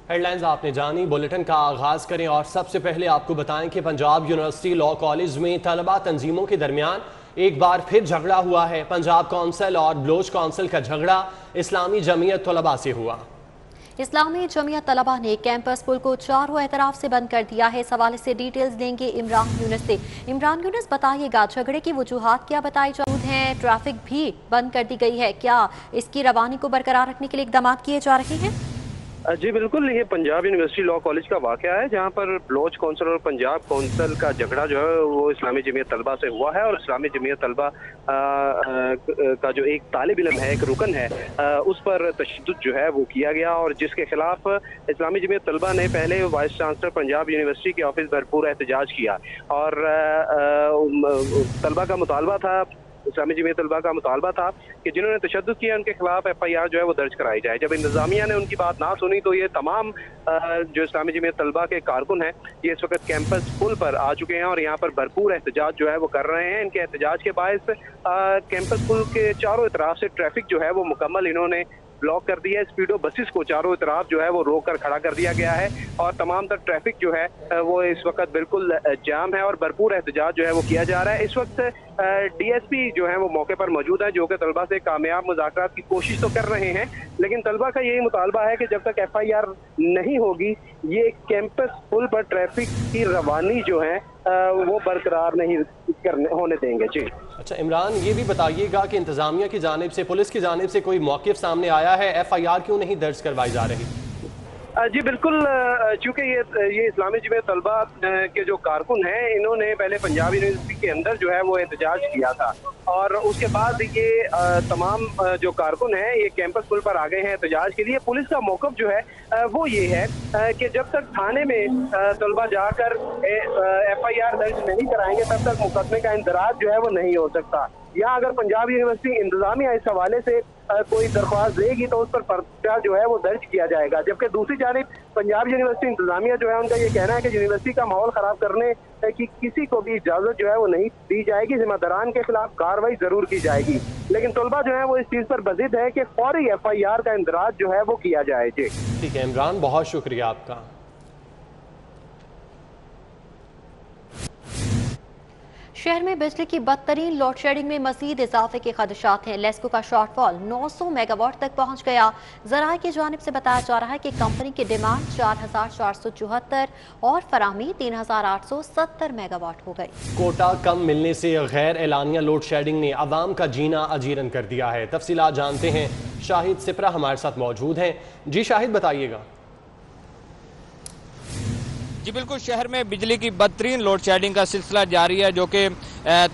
Head lines آپ نے جانی، بلیٹن کا آغاز کریں اور سب سے پہلے آپ کو بتائیں کہ پنجاب یونیورسٹی لاء کالج میں طلبہ تنظیموں کے درمیان ایک بار پھر جھگڑا ہوا ہے۔ پنجاب کونسل اور بلوچ کونسل کا جھگڑا اسلامی جمعیت طلبہ سے ہوا۔ اسلامی جمعیت طلبہ نے کیمپس پل کو چاروں اطراف سے بند کر دیا ہے۔ اس حوالے سے ڈیٹیلز لیں گے عمران یونس سے۔ عمران یونس، بتائیے گا جھگڑے کی وجوہات کیا بتائی جاتی ہیں؟ ٹریفک بھی بند کر دی گئی ہے، کیا اس کی روانی کو برقرار رکھنے کے لیے اقدامات کیے جا رہے ہیں؟ جی بالکل، یہ پنجاب یونیورسٹی لاء کالج کا واقعہ ہے جہاں پر بلوچ کونسل اور پنجاب کونسل کا جھگڑا جو ہے وہ اسلامی جمعیت طلبہ سے ہوا ہے، اور اسلامی جمعیت طلبہ کا جو ایک طالب علم ہے، ایک رکن ہے، اس پر تشدد جو ہے وہ کیا گیا، اور جس کے خلاف اسلامی جمعیت طلبہ نے پہلے وائس چانسلر پنجاب یونیورسٹی کے آفس بھرپور احتجاج کیا، اور طلبہ کا مطالبہ تھا، اسلامی جمعیت طلبہ کا مطالبہ تھا کہ جنہوں نے تشدد کیا ان کے خلاف ایف آئی آر جو ہے وہ درج کرائی جائے۔ جب انتظامیہ نے ان کی بات نہ سنی تو یہ تمام جو اسلامی جمعیت طلبہ کے کارکن ہیں یہ اس وقت کیمپس پل پر آ چکے ہیں اور یہاں پر بھرپور احتجاج جو ہے وہ کر رہے ہیں۔ ان کے احتجاج کے باعث کیمپس پل کے چاروں اطراف سے ٹریفک جو ہے وہ مکمل انہوں نے بلاک کر دیا ہے۔ اسپیڈو بسز کو چاروں اطراف جو ہے وہ روک کر کھڑا کر دیا گیا ہے، اور تمام تر ٹریفک جو ہے وہ اس وقت بالکل جام ہے، اور بھرپور احتجاج جو ہے وہ کیا جا رہا ہے۔ اس وقت ڈی ایس پی جو ہے وہ موقع پر موجود ہے، جو کہ طلبہ سے کامیاب مذاکرات کی کوشش تو کر رہے ہیں، لیکن طلبہ کا یہی مطالبہ ہے کہ جب تک ایف آئی آر نہیں ہوگی یہ کیمپس پل پر ٹریفک کی روانی جو ہے وہ برقرار نہیں ہونے دیں گے۔ جی اچھا عمران، یہ بھی بتائیے گا کہ انتظامیہ کی جانب سے، پولیس کی جانب سے کوئی موقف سامنے آیا ہے؟ ایف آئی آر کیوں نہیں درج کروائی جا رہی؟ جی بالکل، چونکہ یہ اسلامی جمعیت طلبہ کے جو کارکن ہیں انہوں نے پہلے پنجاب یونیورسٹی کے اندر جو ہے وہ احتجاج کیا تھا، اور اس کے بعد یہ تمام جو کارکن ہیں یہ کیمپس پل پر آ گئے ہیں احتجاج کے لیے۔ پولیس کا موقف جو ہے وہ یہ ہے کہ جب تک تھانے میں طلبہ جا کر ایف آئی آر درج نہیں کرائیں گے تب تک مقدمے کا اندراج جو ہے وہ نہیں ہو سکتا، یا اگر پنجاب یونیورسٹی انتظامیہ اس حوالے سے کوئی درخواست دے گی تو اس پر پرچہ جو ہے وہ درج کیا جائے گا۔ جبکہ دوسری جانب پنجاب یونیورسٹی انتظامیہ جو ہے ان کا یہ کہنا ہے کہ یونیورسٹی کا ماحول خراب کرنے کی کسی کو بھی اجازت جو ہے وہ نہیں دی جائے گی، ذمہ داران کے خلاف کارروائی ضرور کی جائے گی، لیکن طلبہ جو ہے وہ اس چیز پر بضد ہے کہ فوری ایف آئی آر کا اندراج جو ہے وہ کیا جائے۔ جی ٹھیک ہے عمران، بہت شکریہ آپ کا۔ شہر میں بجلی کی بدترین لوڈ شیڈنگ میں مزید اضافے کے خدشات ہیں۔ لیسکو کا شارٹ فال 900 میگا واٹ تک پہنچ گیا۔ ذرائع کی جانب سے بتایا جا رہا ہے کہ کمپنی کی ڈیمانڈ 4474 اور فراہمی 3870 میگا واٹ ہو گئی۔ کوٹا کم ملنے سے غیر اعلانیہ لوڈ شیڈنگ نے عوام کا جینا اجیرن کر دیا ہے۔ تفصیلات جانتے ہیں، شاہد سپرا ہمارے ساتھ موجود ہیں۔ جی شاہد، بتائیے گا۔ جی بالکل، شہر میں بجلی کی بدترین لوڈ شیڈنگ کا سلسلہ جاری ہے، جو کہ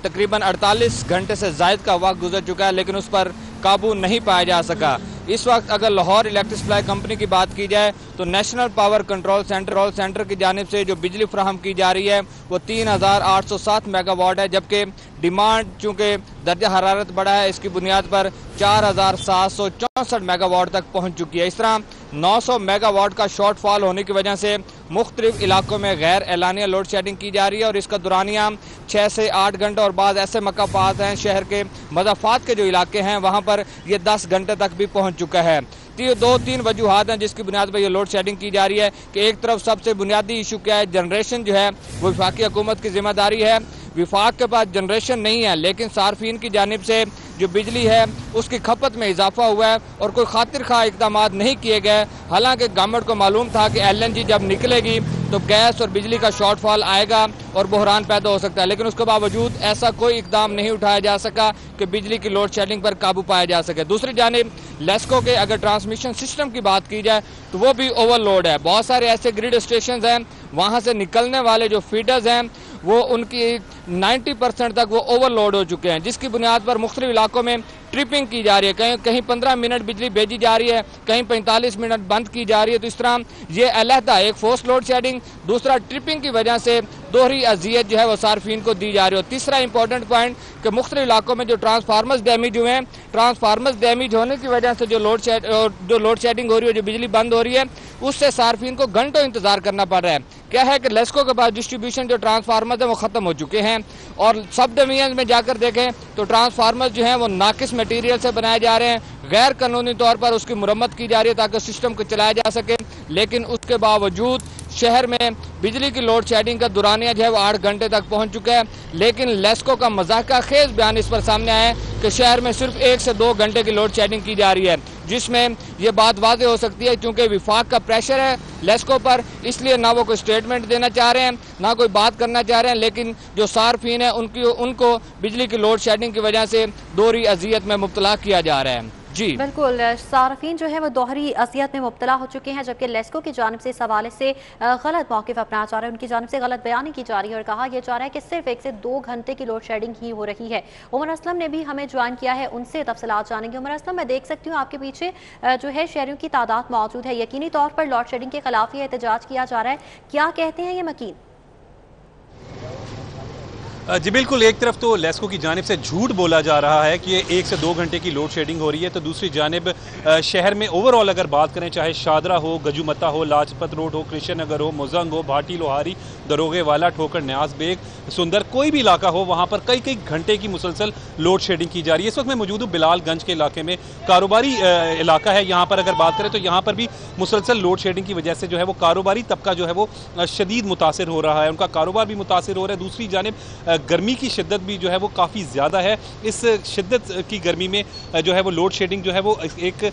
تقریباً 48 گھنٹے سے زائد کا وقت گزر چکا ہے، لیکن اس پر قابو نہیں پایا جا سکا۔ اس وقت اگر لاہور الیکٹرک سپلائی کمپنی کی بات کی جائے تو نیشنل پاور کنٹرول سینٹر کی جانب سے جو بجلی فراہم کی جا رہی ہے وہ 3807 میگا واٹ ہے، جبکہ ڈیمانڈ چونکہ درجہ حرارت بڑھا ہے اس کی بنیاد پر 4764 میگا واٹ تک پہنچ چکی ہے۔ اس طرح 900 میگا واٹ کا شارٹ فال ہونے کی وجہ سے مختلف علاقوں میں غیر اعلانیہ لوڈ شیڈنگ کی جا رہی ہے، اور اس کا دورانیہ 6 سے 8 گھنٹے، اور بعض ایسے مقامات ہیں شہر کے مضافات کے جو علاقے ہیں وہاں پر یہ 10 گھنٹے تک بھی پہنچ چکا ہے۔ 2-3 وجوہات ہیں جس کی بنیاد پر یہ لوڈ شیڈنگ کی جا رہی ہے کہ ایک طرف سب سے بنیادی ایشو کیا ہے، جنریشن جو ہے وہ وفاقی حکومت کی ذمہ داری ہے۔ وفاق کے پاس جنریشن نہیں ہے، لیکن صارفین کی جانب سے جو بجلی ہے اس کی کھپت میں اضافہ ہوا ہے اور کوئی خاطر خواہ اقدامات نہیں کیے گئے۔ حالانکہ گورنمنٹ کو معلوم تھا کہ ایل این جی جب نکلے گی تو گیس اور بجلی کا شارٹ فال آئے گا اور بحران پیدا ہو سکتا ہے، لیکن اس کے باوجود ایسا کوئی اقدام نہیں اٹھایا جا سکا کہ بجلی کی لوڈ شیڈنگ پر قابو پایا جا سکے۔ دوسری جانب لیسکو کے اگر ٹرانسمیشن سسٹم کی بات کی جائے تو وہ بھی اوور لوڈ ہے۔ بہت سارے ایسے گریڈ اسٹیشنز ہیں، وہاں سے نکلنے والے جو فیڈرز ہیں وہ ان کی 90% تک وہ اوور لوڈ ہو چکے ہیں، جس کی بنیاد پر مختلف علاقوں میں ٹرپنگ کی جا رہی ہے، کہیں 15 منٹ بجلی بھیجی جا رہی ہے، کہیں 45 منٹ بند کی جا رہی ہے۔ تو اس طرح یہ علیحدہ ایک فورس لوڈ شیڈنگ، دوسرا ٹرپنگ کی وجہ سے دوہری اذیت جو ہے وہ صارفین کو دی جا رہی ہے۔ اور تیسرا امپورٹنٹ پوائنٹ کہ مختلف علاقوں میں جو ٹرانسفارمرز ڈیمیج ہوئے ہیں، ٹرانسفارمرز ڈیمیج ہونے کی وجہ سے جو لوڈ شیڈنگ ہو رہی ہے، جو بجلی بند ہو رہی ہے، اس سے صارفین کو گھنٹوں انتظار کرنا پڑ رہا ہے۔ کیا ہے کہ لیسکو کے پاس ڈسٹریبیوشن جو ٹرانسفارمرز ہیں وہ ختم ہو چکے ہیں، اور سب ڈویژن میں جا کر دیکھیں تو ٹرانسفارمرز جو ہیں وہ ناقص میٹیریل سے بنائے جا رہے ہیں، गैर कानूनी तौर पर उसकी मुरम्मत की जा रही है ताकि सिस्टम को चलाया जा सके, लेकिन उसके बावजूद शहर में बिजली की लोड शेडिंग का दुरानिया जो है वो 8 घंटे तक पहुंच चुका है। लेकिन लेस्को का मजाका खेज बयान इस पर सामने आया है कि शहर में सिर्फ 1 से 2 घंटे की लोड शेडिंग की जा रही है, जिसमें ये बात वाज़ेह हो सकती है क्योंकि विफाक का प्रेशर है लेस्को पर, इसलिए ना वो कोई स्टेटमेंट देना चाह रहे हैं ना कोई बात करना चाह रहे हैं। लेकिन जो सार्फिन है उनको बिजली की लोड शेडिंग की वजह से दोहरी अजियत में मुब्तला किया जा रहा है। जी बिल्कुल, सार्फिन जो है वो दोहरी अजियत में मुब्तला हो चुके हैं, जबकि लेस्को की जानिब से इस हवाले से गलत मौक़िफ़ अपनाया जा रहा है, उनकी जानिब से गलत बयानी की जा रही है और कहा यह जा रहा है कि सिर्फ 1 से 2 घंटे की लोड शेडिंग ही हो रही है। उमर असलम ने भी हमें ज्वाइन किया है, उनसे तफसीलात जानेंगे। उमर असलम, मैं देख सकती हूँ आपके पीछे जो है शहरियों की तादाद मौजूद है, यकीनी तौर पर लोड शेडिंग के खिलाफ ये एहतजाज किया जा रहा है, क्या कहते हैं ये मकीन? जी बिल्कुल, एक तरफ तो लेस्को की जानिब से झूठ बोला जा रहा है कि ये 1 से 2 घंटे की लोड शेडिंग हो रही है, तो दूसरी जानिब शहर में ओवरऑल अगर बात करें, चाहे शादरा हो, गजुमता हो, लाजपत रोड हो, कृष्ण नगर हो, मुजंग हो, भाटी लोहारी, दरोगे वाला, ठोकर, न्याज बेग, सुंदर, कोई भी इलाका हो, वहाँ पर कई कई घंटे की मुसलसल लोड शेडिंग की जा रही है। इस वक्त मैं मौजूद हूँ बिलालगंज के इलाके में, कारोबारी इलाका है। यहाँ पर अगर बात करें तो यहाँ पर भी मुसलसल लोड शेडिंग की वजह से जो है वो कारोबारी तबका जो है वो शदीद मुतासिर हो रहा है, उनका कारोबार भी मुतासिर हो रहा है। दूसरी जानिब गर्मी की शिद्दत भी जो है वो काफ़ी ज़्यादा है। इस शिद्दत की गर्मी में जो है वो लोड शेडिंग जो है वो एक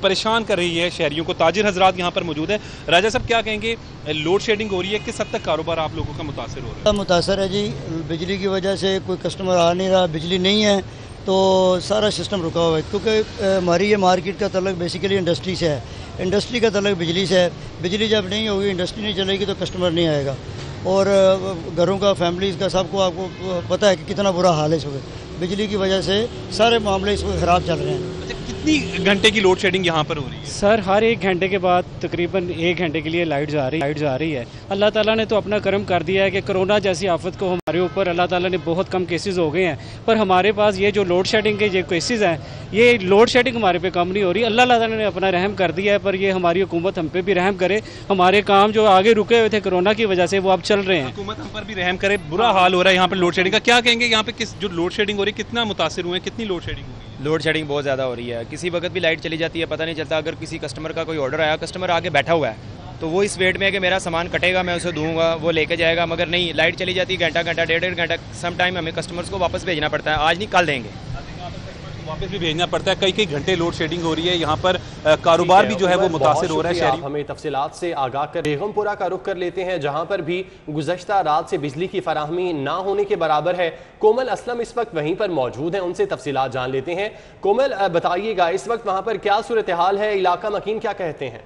परेशान कर रही है शहरियों को। ताजिर हजरात यहाँ पर मौजूद है। राजा साहब, क्या कहेंगे, लोड शेडिंग हो रही है, किस हद तक कारोबार आप लोगों का मुतासिर हो रहा है? मुतासर है जी, बिजली की वजह से कोई कस्टमर आ नहीं रहा, बिजली नहीं है तो सारा सिस्टम रुका हुआ है, क्योंकि हमारी ये मार्केट का तल्लुक बेसिकली इंडस्ट्री से है, इंडस्ट्री का तल्लुक बिजली से है। बिजली जब नहीं होगी, इंडस्ट्री नहीं चलेगी तो कस्टमर नहीं आएगा, और घरों का, फैमिलीज़ का, सबको आपको पता है कि कितना बुरा हाल है इस वक्त। बिजली की वजह से सारे मामले इस वक्त ख़राब चल रहे हैं। कितनी घंटे की लोड शेडिंग यहाँ पर हो रही है? सर, हर 1 घंटे के बाद तकरीबन 1 घंटे के लिए लाइट जा रही है। अल्लाह ताला ने तो अपना करम कर दिया है कि कोरोना जैसी आफत को हमारे ऊपर अल्लाह ताला ने बहुत कम केसेस हो गए हैं, पर हमारे पास ये जो लोड शेडिंग के ये केसेस हैं, ये लोड शेडिंग हमारे पे कम नहीं हो रही। अल्लाह ताला ने अपना रहम कर दिया है, पर ये हमारी हुकूमत हम पे भी रहम करे। हमारे काम जो आगे रुके हुए थे कोरोना की वजह से वो अब चल रहे हैं। हुकूमत हम पर भी रहम करे। बुरा हाल हो रहा है यहाँ पर लोड शेडिंग का। क्या कहेंगे, यहाँ पे किस जो लोड शेडिंग हो रही है, कितना मुतासिर हुए, कितनी लोड शेडिंग हो रही है? लोड शेडिंग बहुत ज़्यादा हो रही है, किसी वक्त भी लाइट चली जाती है, पता नहीं चलता। अगर किसी कस्टमर का कोई ऑर्डर आया, कस्टमर आगे बैठा हुआ है तो वो इस वेट में है कि मेरा सामान कटेगा, मैं उसे दूंगा, वो लेके जाएगा, मगर नहीं, लाइट चली जाती है, घंटा, 1.5 घंटा, सम टाइम हमें कस्टमर्स को वापस भेजना पड़ता है, आज नहीं कल देंगे, वापस भी भेजना पड़ता है। कई घंटे लोड शेडिंग हो रही है, यहाँ पर कारोबार भी जो है वो मुतासिर हो रहा है। आप हमें तफसीलात से आगाह कर। बेगमपुरा का रुख कर लेते हैं, जहाँ पर भी गुज़श्ता रात से बिजली की फराहमी ना होने के बराबर है। कोमल असलम इस वक्त वहीं पर मौजूद हैं, उनसे तफसीलात जान लेते हैं। कोमल, बताइएगा इस वक्त वहाँ पर क्या सूरत हाल है, इलाका मकीन क्या कहते हैं?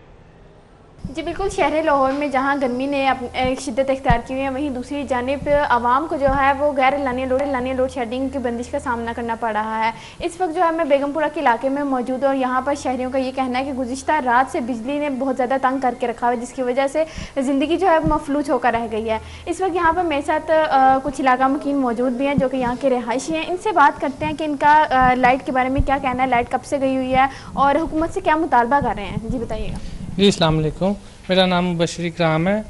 जी बिल्कुल, शहर लाहौर में जहां गर्मी ने एक शिद्दत इख्तियार की हुई है, वहीं दूसरी जानिब आवाम को जो है वो गैर लानी लोड शेडिंग की बंदिश का सामना करना पड़ रहा है। इस वक्त जो है मैं बेगमपुरा के इलाके में मौजूद हूँ और यहाँ पर शहरियों का ये कहना है कि गुज़िश्ता रात से बिजली ने बहुत ज़्यादा तंग करके रखा हुआ है, जिसकी वजह से ज़िंदगी जो है मफलूज होकर रह गई है। इस वक्त यहाँ पर मेरे साथ कुछ इलाका मकीन मौजूद भी हैं जो कि यहाँ के रिहायशी हैं। इनसे बात करते हैं कि इनका लाइट के बारे में क्या कहना है, लाइट कब से गई हुई है और हुकूमत से क्या मुतालबा कर रहे हैं। जी बताइएगा। जी अस्सलाम वालेकुम, मेरा नाम बशर इकराम है।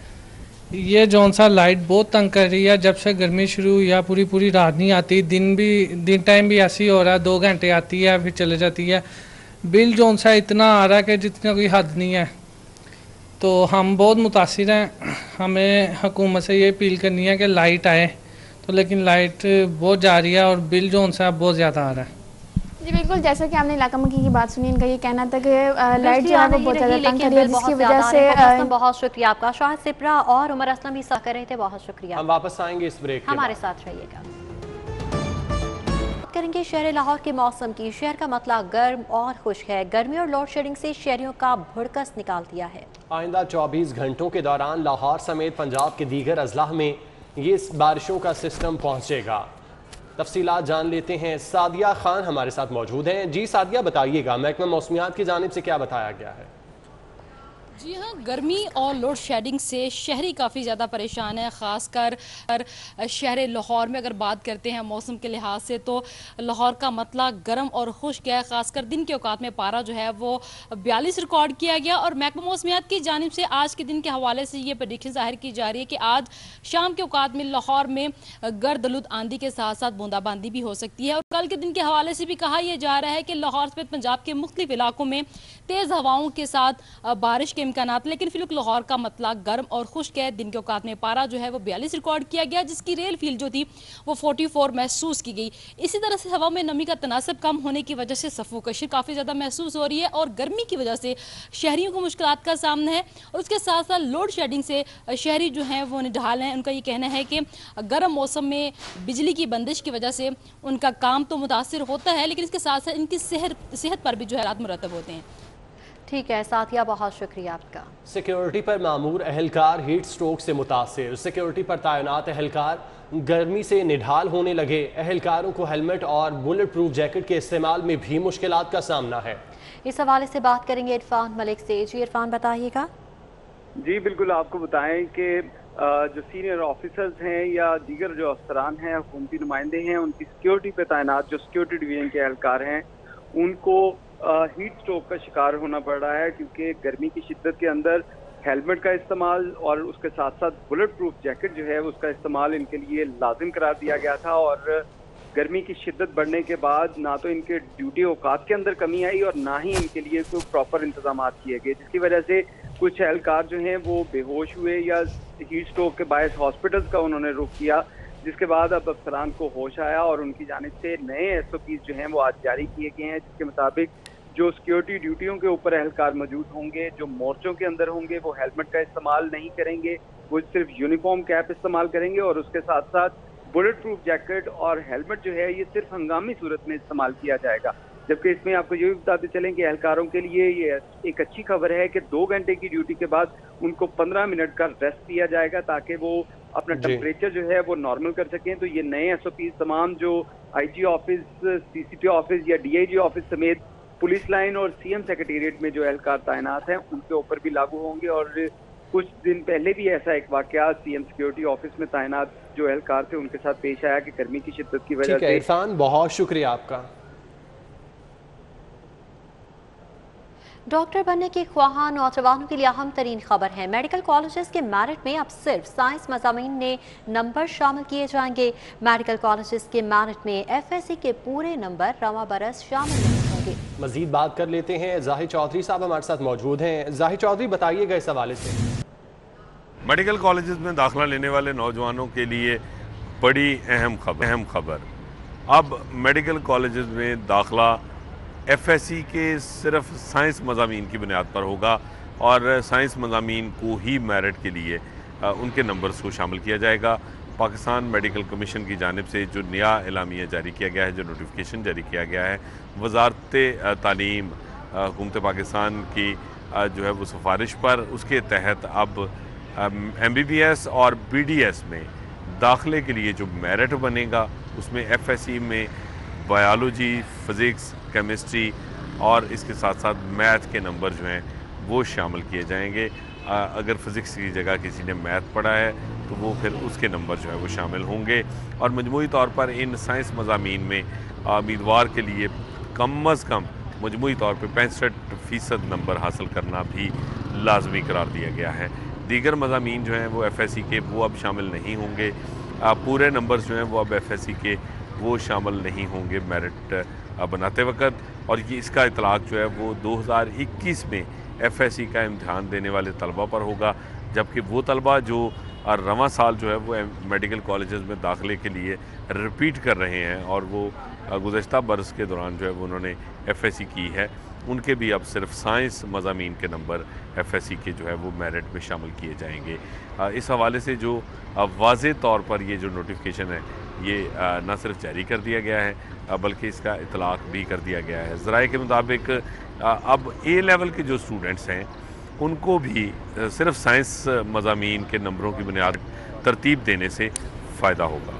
ये जौन सा लाइट बहुत तंग कर रही है, जब से गर्मी शुरू हुई है पूरी रात नहीं आती, दिन टाइम भी ऐसी हो रहा है, 2 घंटे आती है फिर चले जाती है। बिल जौन सा इतना आ रहा है कि जितना कोई हद नहीं है, तो हम बहुत मुतासिर हैं। हमें हुकूमत से ये अपील करनी है कि लाइट आए, तो लेकिन लाइट बहुत जा रही है और बिल जौन सा बहुत ज़्यादा आ रहा है। जी बिल्कुल, जैसा कि आपने इलाका मकी की बात सुनी, इनका ये कहना था कि लाइट जो है वो बहुत ज़्यादा तंग कर रही है, जिसकी वजह से बहुत शुक्रिया आपका। शाहिद सिपरा और उमर असलम भी साथ कर रहे थे, बहुत शुक्रिया। हम वापस आएंगे इस ब्रेक के हमारे साथ रहिएगा। बात करेंगे शहर लाहौर के मौसम की। शहर का मतला गर्म और खुश्क है। गर्मी और लोड शेडिंग से शहरियों का भुड़कस निकाल दिया है। आइंदा 24 घंटों के दौरान लाहौर समेत पंजाब के दीगर अजलाह में ये बारिशों का सिस्टम पहुँचेगा। तफसीलात जान लेते हैं, सादिया खान हमारे साथ मौजूद हैं। जी सादिया, बताइएगा महकमा मौसमियात की जानिब से क्या बताया गया है? जी हाँ, गर्मी और लोड शेडिंग से शहरी काफ़ी ज़्यादा परेशान है। ख़ासकर शहर लाहौर में अगर बात करते हैं मौसम के लिहाज से, तो लाहौर का मतला गर्म और खुश्क है। ख़ासकर दिन के औकात में पारा जो है वो 42 रिकॉर्ड किया गया। और महकमा मौसमियात की जानिब से आज के दिन के हवाले से ये प्रेडिक्शन ज़ाहिर की जा रही है कि आज शाम के औकात में लाहौर में गर्द-आलूद आंधी के साथ साथ बूंदाबांदी भी हो सकती है। और कल के दिन के हवाले से भी कहा यह जा रहा है कि लाहौर समेत पंजाब के मुख्तलिफ इलाकों में तेज़ हवाओं के साथ बारिश के इम्कानात, लेकिन फिलहाल लाहौर का मतला गर्म और खुश्क है। दिन के औकात में पारा जो है वो 42 रिकॉर्ड किया गया, जिसकी रेल फील जो थी वो 44 महसूस की गई। इसी तरह से हवा में नमी का तनासब कम होने की वजह से सफोकेशन काफ़ी ज़्यादा महसूस हो रही है और गर्मी की वजह से शहरियों को मुश्किलात का सामना है। और उसके साथ साथ लोड शेडिंग से शहरी जो हैं वो निढाल हैं। उनका ये कहना है कि गर्म मौसम में बिजली की बंदिश की वजह से उनका काम तो मुतासिर होता है, लेकिन इसके साथ साथ इनकी सेहत पर भी जो हालात मुरतब होते हैं। ठीक है साथिया, बहुत शुक्रिया आपका। सिक्योरिटी पर मामूर अहलकार हीट स्ट्रोक से मुतासिर। सिक्योरिटी पर तैनात अहलकार गर्मी से निढाल होने लगे। अहलकारों को हेलमेट और बुलेट प्रूफ जैकेट के इस्तेमाल में भी मुश्किलात का सामना है। इस हवाले से बात करेंगे इरफान मलिक से। जी इरफान, बताइएगा। जी बिल्कुल, आपको बताएं कि जो सीनियर ऑफिसर्स हैं या दीगर जो अफसरान हैं, हुकूमती नुमाइंदे हैं, उनकी सिक्योरिटी पे तैनात जो सिक्योरिटी डिवीजन के एहलकार हैं, उनको हीट स्ट्रोक का शिकार होना पड़ रहा है, क्योंकि गर्मी की शिद्दत के अंदर हेलमेट का इस्तेमाल और उसके साथ साथ बुलेट प्रूफ जैकेट जो है उसका इस्तेमाल इनके लिए लाजिम करार दिया गया था। और गर्मी की शिद्दत बढ़ने के बाद ना तो इनके ड्यूटी औकात के अंदर कमी आई और ना ही इनके लिए कोई प्रॉपर इंतजाम किए गए, जिसकी वजह से कुछ एहलकार जो हैं वो बेहोश हुए या हीट स्ट्रोक के बायस हॉस्पिटल्स का उन्होंने रुख किया, जिसके बाद अब अफसरान को होश आया और उनकी जानिब से नए SOPs जो हैं वो आज जारी किए गए हैं, जिसके मुताबिक जो सिक्योरिटी ड्यूटियों के ऊपर एहलकार मौजूद होंगे, जो मोर्चों के अंदर होंगे, वो हेलमेट का इस्तेमाल नहीं करेंगे, वो सिर्फ यूनिफॉर्म कैप इस्तेमाल करेंगे और उसके साथ साथ बुलेट प्रूफ जैकेट और हेलमेट जो है ये सिर्फ हंगामी सूरत में इस्तेमाल किया जाएगा। जबकि इसमें आपको ये भी बताते चलें कि एहलकारों के लिए ये एक अच्छी खबर है कि 2 घंटे की ड्यूटी के बाद उनको 15 मिनट का रेस्ट दिया जाएगा, ताकि वो अपना टेम्परेचर जो है वो नॉर्मल कर सकें। तो ये नए SOPs तमाम जो IG ऑफिस, CCP ऑफिस या DIG ऑफिस समेत पुलिस लाइन और CM सेक्रेटेरिएट में जो एहलकार तैनात हैं उनके ऊपर भी लागू होंगे। और कुछ दिन पहले भी ऐसा एक वाकया CM सिक्योरिटी ऑफिस में तैनात जो एहलकार थे उनके साथ पेश आया कि गर्मी की शिद्दत की वजह से। इरफान, बहुत शुक्रिया आपका। डॉक्टर बनने के ख्वाहां नौजवानों के लिए अहम तरीन खबर है। मेडिकल कॉलेजेस के मेरिट में अब सिर्फ साइंस मज़ामीन में नंबर शामिल किए जाएंगे। मेडिकल कॉलेजेस के मेरिट में FSC के पूरे नंबर रवा बरस शामिल नहीं होंगे। मजीद बात कर लेते हैं, जाहिद चौधरी साहब हमारे साथ मौजूद हैं। जाहिद चौधरी, बताइएगा इस हवाले से। मेडिकल कॉलेजेस में दाखिला लेने वाले नौजवानों के लिए बड़ी अहम खबर। अब मेडिकल कॉलेजेस में दाखिला FSC के सिर्फ साइंस मज़ामीन की बुनियाद पर होगा और साइंस मज़ामीन को ही मेरिट के लिए उनके नंबर्स को शामिल किया जाएगा। पाकिस्तान मेडिकल कमीशन की जानिब से जो नया एलामिया जारी किया गया है, जो नोटिफिकेशन जारी किया गया है, वज़ारत तालीम हुकूमत पाकिस्तान की जो है वो सिफारिश पर, उसके तहत अब MBBS और BDS में दाखिले के लिए जो मेरिट बनेगा उसमें FSC में बायोलॉजी, फ़िज़िक्स, केमिस्ट्री और इसके साथ साथ मैथ के नंबर जो हैं वो शामिल किए जाएंगे। अगर फ़िज़िक्स की जगह किसी ने मैथ पढ़ा है तो वो फिर उसके नंबर जो है वो शामिल होंगे। और मजमूई तौर पर इन साइंस मज़ामीन में उम्मीदवार के लिए कम अज़ कम मजमूई तौर पर 65% नंबर हासिल करना भी लाजमी करार दिया गया है। दीगर मज़ामीन जो हैं वो FSC के वो अब शामिल नहीं होंगे। पूरे नंबर्स जो हैं वो अब FSC के वो शामिल नहीं होंगे मेरिट बनाते वक्त। और ये इसका इतलाक़ जो है वो 2021 में FSC का इम्तिहान देने वाले तलबा पर होगा, जबकि वो तलबा जो रवां साल जो है वो मेडिकल कॉलेजेस में दाखिले के लिए रिपीट कर रहे हैं और वो गुज़श्ता बरस के दौरान जो है वो उन्होंने FSC की है, उनके भी अब सिर्फ साइंस मज़ामीन के नंबर FSC के जो है वो मेरिट में शामिल किए जाएंगे। इस हवाले से जो वाज़े तौर पर ये जो नोटिफिकेशन है ये न सिर्फ जारी कर दिया गया है बल्कि इसका इतलाक़ भी कर दिया गया है। ज़राए के मुताबिक अब A लेवल के जो स्टूडेंट्स हैं उनको भी सिर्फ साइंस मज़ामीन के नंबरों की बुनियाद तरतीब देने से फ़ायदा होगा।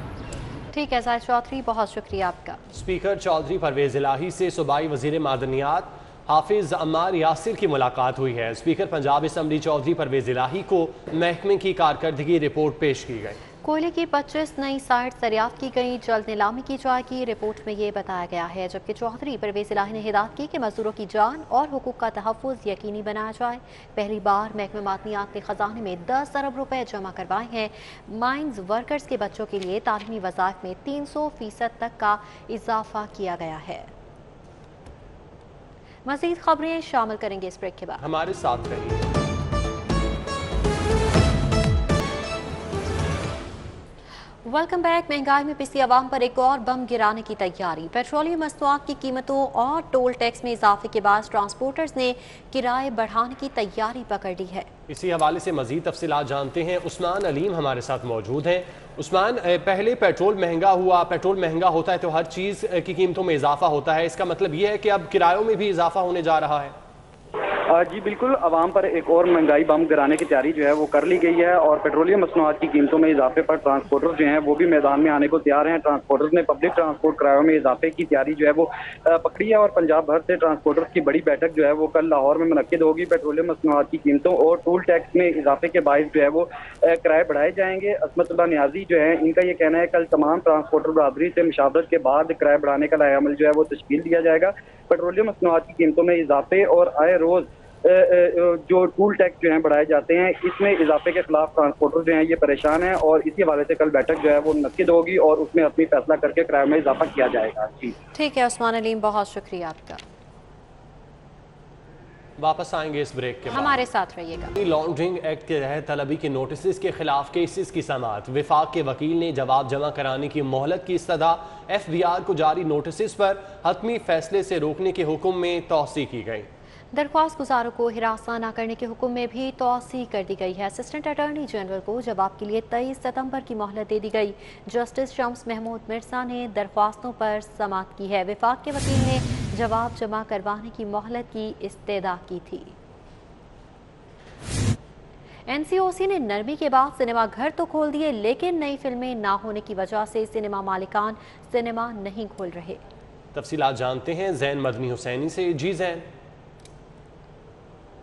ठीक है जाहिद चौधरी, बहुत शुक्रिया आपका। स्पीकर चौधरी परवेज़ इलाही से सूबाई वज़ीर मादनियात हाफिज अम्मार यासिर की मुलाकात हुई है। स्पीकर पंजाब असम्बली चौधरी परवेज इलाही को महकमे की कारकर्दगी रिपोर्ट पेश की गई। कोयले की 25 नई साइट्स दरियाफ्त की गई, जल्द नीलामी की जाएगी। रिपोर्ट में ये बताया गया है। जबकि चौधरी परवेज इलाही ने हिदायत की कि मजदूरों की जान और हुकूक का तहफ़्फ़ुज़ यकीनी बनाया जाए। पहली बार महकमे मादनियात ने खजाने में 10 अरब रुपए जमा करवाए हैं। माइंस वर्कर्स के बच्चों के लिए तालीमी वज़ाइफ में 300% तक का इजाफा किया गया है। मज़ीद खबरें शामिल करेंगे इस ब्रेक के बाद। हमारे साथ रहिए। Welcome back. महंगाई में पिसी आवाम पर एक और बम गिराने की तैयारी। पेट्रोलियम मसनूआत की कीमतों और टोल टैक्स में इजाफे के बाद ट्रांसपोर्टर्स ने किराए बढ़ाने की तैयारी पकड़ ली है। इसी हवाले से मजीद तफसीलात जानते हैं। उस्मान अलीम हमारे साथ मौजूद हैं। उस्मान, पहले पेट्रोल महंगा हुआ, पेट्रोल महंगा होता है तो हर चीज़ की कीमतों में इजाफा होता है। इसका मतलब ये है कि अब किरायों में भी इजाफा होने जा रहा है। जी बिल्कुल, आवाम पर एक और महंगाई बम गिराने की तैयारी जो है वो कर ली गई है और पेट्रोलियम मसनूआत की कीमतों में इजाफे पर ट्रांसपोर्टर्स जो हैं वो भी मैदान में आने को तैयार हैं। ट्रांसपोर्टर्स ने पब्लिक ट्रांसपोर्ट किरायों में इजाफे की तैयारी जो है वो पकड़ी है और पंजाब भर से ट्रांसपोर्टर्स की बड़ी बैठक जो है वो कल लाहौर में मुनक्किद होगी। पेट्रोलियम मसनूआत की कीमतों और टोल टैक्स में इजाफे के बायस जो है वो किराए बढ़ाए जाएंगे। असमतुल्लाह नियाजी जो है, इनका ये कहना है कल तमाम ट्रांसपोर्टर बरादरी से मुशावरत के बाद किराए बढ़ाने का लाएअमल जो है वो तश्कील दिया जाएगा। पेट्रोलियम मसनूआत की कीमतों में इजाफे और आए रोज जो टूल टैक्स जो हैं बढ़ाए जाते हैं, इसमें इजाफे के खिलाफ ट्रांसपोर्टर जो हैं ये परेशान हैं और इसी हवाले से कल बैठक जो है वो मुनक्किद होगी और उसमें अपनी फैसला करके किराए में इजाफा किया जाएगा। जी ठीक है उस्मान अलीम, बहुत शुक्रिया आपका। वापस आएंगे इस ब्रेक के बाद। हमारे साथ रहिएगा। लॉन्ड्रिंग एक्ट के तहत तलबी के नोटिस के खिलाफ केसेस की समाअत। विफाक के वकील ने जवाब जमा कराने की मोहलत की इस्तदा। FBR को जारी नोटिस पर हतमी फैसले से रोकने के हुक्म में तौसी की गई। दरख्वास्त गुजारों को हिरासा न करने के हुक्म में भी तौसी कर दी गई है। असिस्टेंट अटॉर्नी जनरल को जवाब के लिए 23 सितंबर की मोहलत दे दी गई। जस्टिस शम्स महमूद मिर्जा ने दरख्वास्तों पर समाअत की है। विफाक के वकील ने जवाब जमा करवाने की मोहलत की इस्तेदा की थी। NCOC ने नरमी के बाद सिनेमा घर तो खोल दिए, लेकिन नई फिल्में ना होने की वजह से सिनेमा मालिकान सिनेमा नहीं खोल रहे। तफसीलात जानते हैं जैन मदनी हुसैनी से। जी जैन।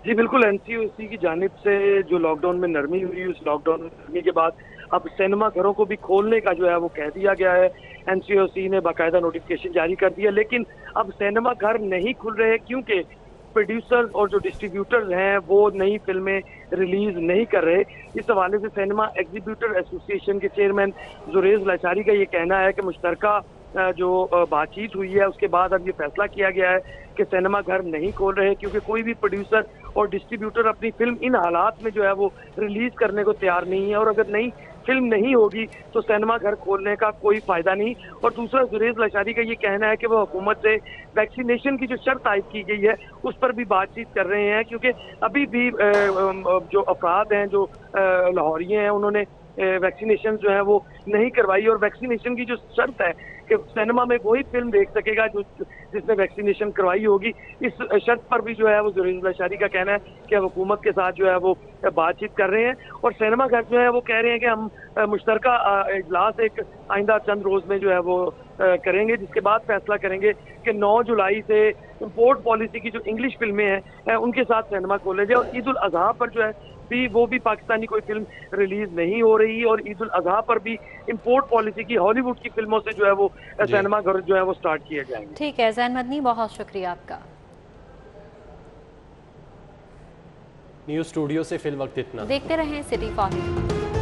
जी बिल्कुल, NCOC की जानिब से जो लॉकडाउन में नरमी हुई, उस लॉकडाउन में नरमी के बाद अब सिनेमा घरों को भी खोलने का जो है वो कह दिया गया है। NCOC ने बाकायदा नोटिफिकेशन जारी कर दिया, लेकिन अब सिनेमा घर नहीं खुल रहे क्योंकि प्रोड्यूसर्स और जो डिस्ट्रीब्यूटर्स हैं वो नई फिल्में रिलीज नहीं कर रहे। इस हवाले से सिनेमा एग्जीब्यूटर एसोसिएशन के चेयरमैन जुरेज लाचारी का ये कहना है कि मुश्तरका जो बातचीत हुई है उसके बाद अब ये फैसला किया गया है कि सिनेमा घर नहीं खोल रहे क्योंकि कोई भी प्रोड्यूसर और डिस्ट्रीब्यूटर अपनी फिल्म इन हालात में जो है वो रिलीज करने को तैयार नहीं है और अगर नई फिल्म नहीं होगी तो सिनेमा घर खोलने का कोई फायदा नहीं। और दूसरा, जुरेज लाचारी का ये कहना है कि वो हुकूमत से वैक्सीनेशन की जो शर्त आयद की गई है उस पर भी बातचीत कर रहे हैं क्योंकि अभी भी जो अफराद हैं, जो लाहौरिये हैं, उन्होंने वैक्सीनेशन जो है वो नहीं करवाई और वैक्सीनेशन की जो शर्त है कि सिनेमा में वही फिल्म देख सकेगा जो जिसने वैक्सीनेशन करवाई होगी, इस शर्त पर भी जो है वो जुरेज लाचारी का कहना है कि हुकूमत के साथ जो है वो बातचीत कर रहे हैं। और सिनेमा घर जो है वो कह रहे हैं कि हम मुश्तरका इजलास एक आइंदा चंद रोज में जो है वो करेंगे, जिसके बाद फैसला करेंगे कि 9 जुलाई से इम्पोर्ट पॉलिसी की जो इंग्लिश फिल्में हैं उनके साथ सिनेमा खोले जाए। और ईद उल अजहा पर जो है वो भी पाकिस्तानी कोई फिल्म रिलीज नहीं हो रही और ईद उल अजहा पर भी इंपोर्ट पॉलिसी की हॉलीवुड की फिल्मों से जो है वो सिनेमा घर जो है वो स्टार्ट किए जाएंगे। ठीक है जैन मदनी, बहुत शुक्रिया आपका। न्यूज़ स्टूडियो से फिल वक्त इतना। देखते रहें सिटी फॉलो।